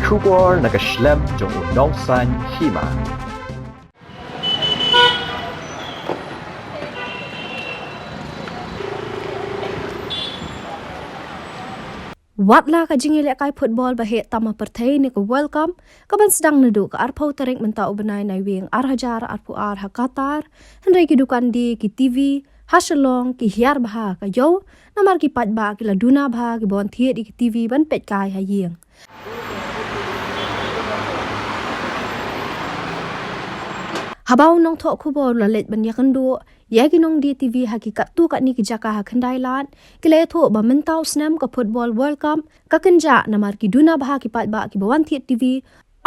Schubor nakaslem jong udongsan hima. Watla ka jingile kai football bahe tama perthai ni ko welcome kaban sedang nedu ka arpau tarik mentau benai nai wing arhajar arpu ar ha Qatar hendai ki dukan di ki TV haselong ki hiar bah ka yo namar ki pat ba ki la duna bah ki bon thie di ki TV ban pet kai ha yeng habau nong tho khu bol la let ban yakan do yagi nong di TV hakikat tu kat ni ki jaka ha khandai lat ki le tho ba mentau snam ka football world cup ka kenja namar ki duna bah ki pat ba ki bawan thiet TV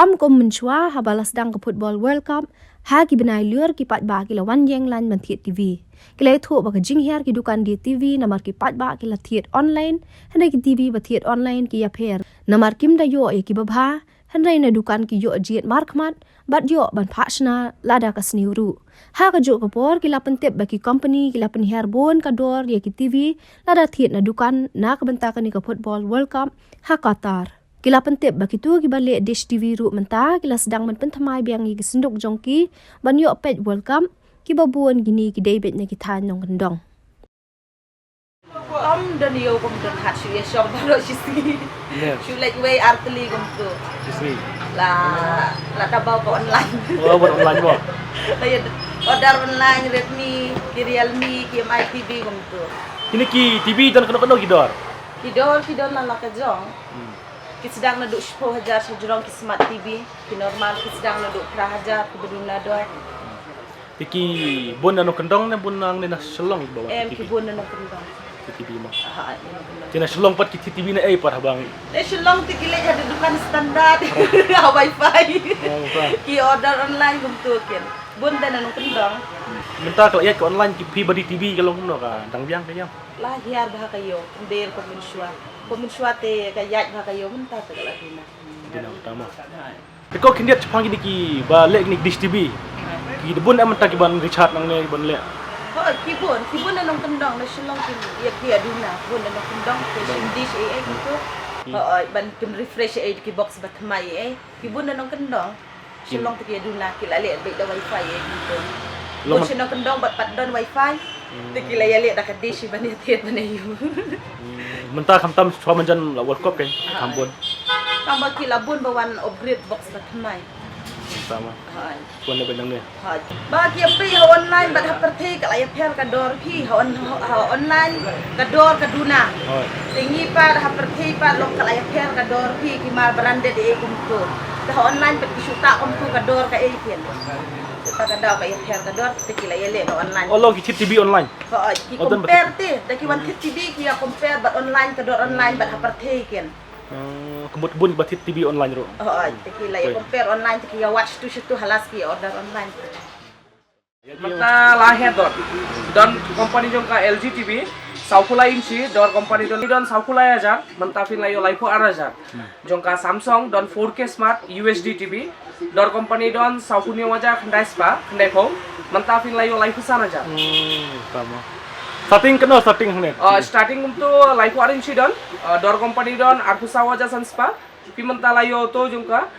am kom menchwa ha balas dang ka football world cup ha ki benai lur ki pat ba ki la wan yeng lan ban thiet TV ki le tho ba ka jing hiar ki dukan di TV namar ki pat ba ki la thiet online handai ki TV ba thiet online ki ya pher namar kim da yo e ki ba bha handai na dukan ki yo jiet markmat bat yo ban phashna lada ka sniuru ha ka jo kapor ki lapan tep baki company ki lapan her bon ka dor ye ki TV lada thiet na dukan na ka banta ka ni ka football world cup ha Qatar ki lapan tep baki tu ki bale dish TV ru menta ki la sedang man penthamai biang ki sinduk jongki ban yo pet world cup ki babuan gini ki David na ki than nong kendong dan yo kom dan hat shu ye shong balo shi shu like way artli kom tu Sisri. la tabau ko online Oh, buat online mo. la ya order online Redmi ki Realme ki MITV kom tu Ini ki TV dan kena gidor. kidol la ka jong ki sedang na duk 10,000 sa jurong ki smart TV ki normal ki sedang na duk 1,000 ki bedun na do Iki bun anu kendong na bun nang na selong bawa em TV. ki bun na kendang TV mo. ha Tina selong pat ki TV na ay par habang. shillong ti kile ada dukan standar wifi Oh, pa. ki order online kom tu ken bun dan anu kendang Minta kalau ya ke online ki pribadi TV kalau kuno ka dang biang kayang. lah hiar bah kayo kumbel komunshwa te kayat bah kayo menta te kala dina Dina utama. Iko kindiat chapang gini ki ba lek ni dish TV. Ki bun am ta ki ban Richard nang ne ban le. ho kibun anong kendang na shillong ki ya ki aduna bun anong kendang ke dish gitu ho ban kim refresh ki box batmai kibun anong kendang shillong te ki aduna ki la le be da wifi gitu Long Kung sino kendong bat don wifi tikila ya le da ka dish ban ya tiet ban ayu Minta kamtam chwa manjan World Cup kan kambun. tambah kila bun bawan upgrade box batmai Sama. hai Kuan le benang ne. Bagi apa ha online bat ha perthi ka la ya pher ka dor phi ha online ka dor ka duna Oh. tingi pa ha perthi pa lok ka la ya pher ka dor phi ki ma branded e kum tu ha online pat ki suta kum tu ka dor ka e phen ta ka daw ka ya pher ka dor tikila ya le ka online Oh, lo ki TV online. ha ki compare ti da ki wan TV ki ya compare bat online ka dor online bat ha perthi ken Kemut bun batit TV online ro. tikila ya compare online tikila watch tu situ halas ki order online Mata lahir don company jong ka LG TV Saukula inci don company don Saukula aja mentafin layo laipo araja jong ka Samsung don 4K smart UHD TV don company don Saukuni aja kendai spa kendai phone mentafin layo laipo sana aja Sama. Starting kena starting hne. starting untuk laipo arinci don company don Arkusa aja san spa pimenta layo to jong ka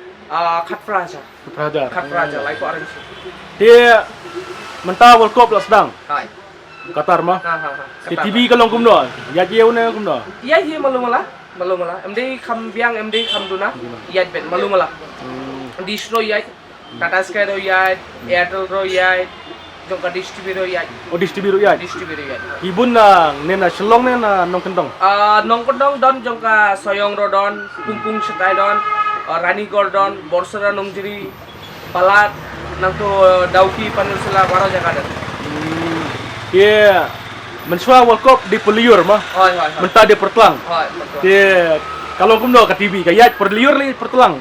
khatfra aja Praja. laipo arinci Dia menta World Cup lah sedang. hai Qatar mah. ha Di TV kalau kumno. Ya jeu ne kumno. iya malu malah MD kam biang MD kam duna iya bet malu malah dish ro iya Tata Sky ro iya Airtel ro iya jongka dish TV ro iya Oh di TV ro ya. dish TV ro iya Ibun na nena selong nena nong kendong. nong kodong don jongka soyong ro don pungpung setai don Rani Gordon Borsara nongjiri balat nang to dauki panursela baro jaga dan Dia mensua World Cup di peliur mah. hoi Menta dia pertelang. betul Dia kalau kumno ke TV kayat perliur li pertelang.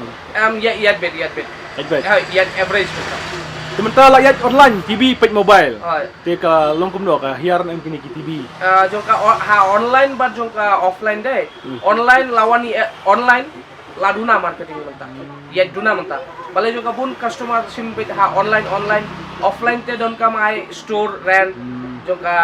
iya bet Baik. iya average betul Sementara layat online TV pet mobile. hoi Dia ka long kumno ka hiar nang kini TV. jongka online but jongka offline deh online lawani online laduna marketing mentah ya duna mentah bale jongka pun customer simpit online offline te don ka mai store rent jongka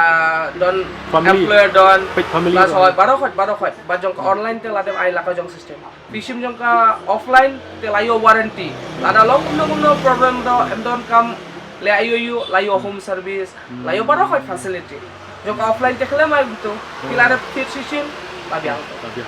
don Family. employer don Pet family plus don. hoy baro khot ba jongka online te ladem ai laka jong system fishim jongka offline te layo warranty lada long no problem do em don kam le ayo layo home service layo baro khot facility jongka offline te khle mai gitu kilare fit system labiang Tapi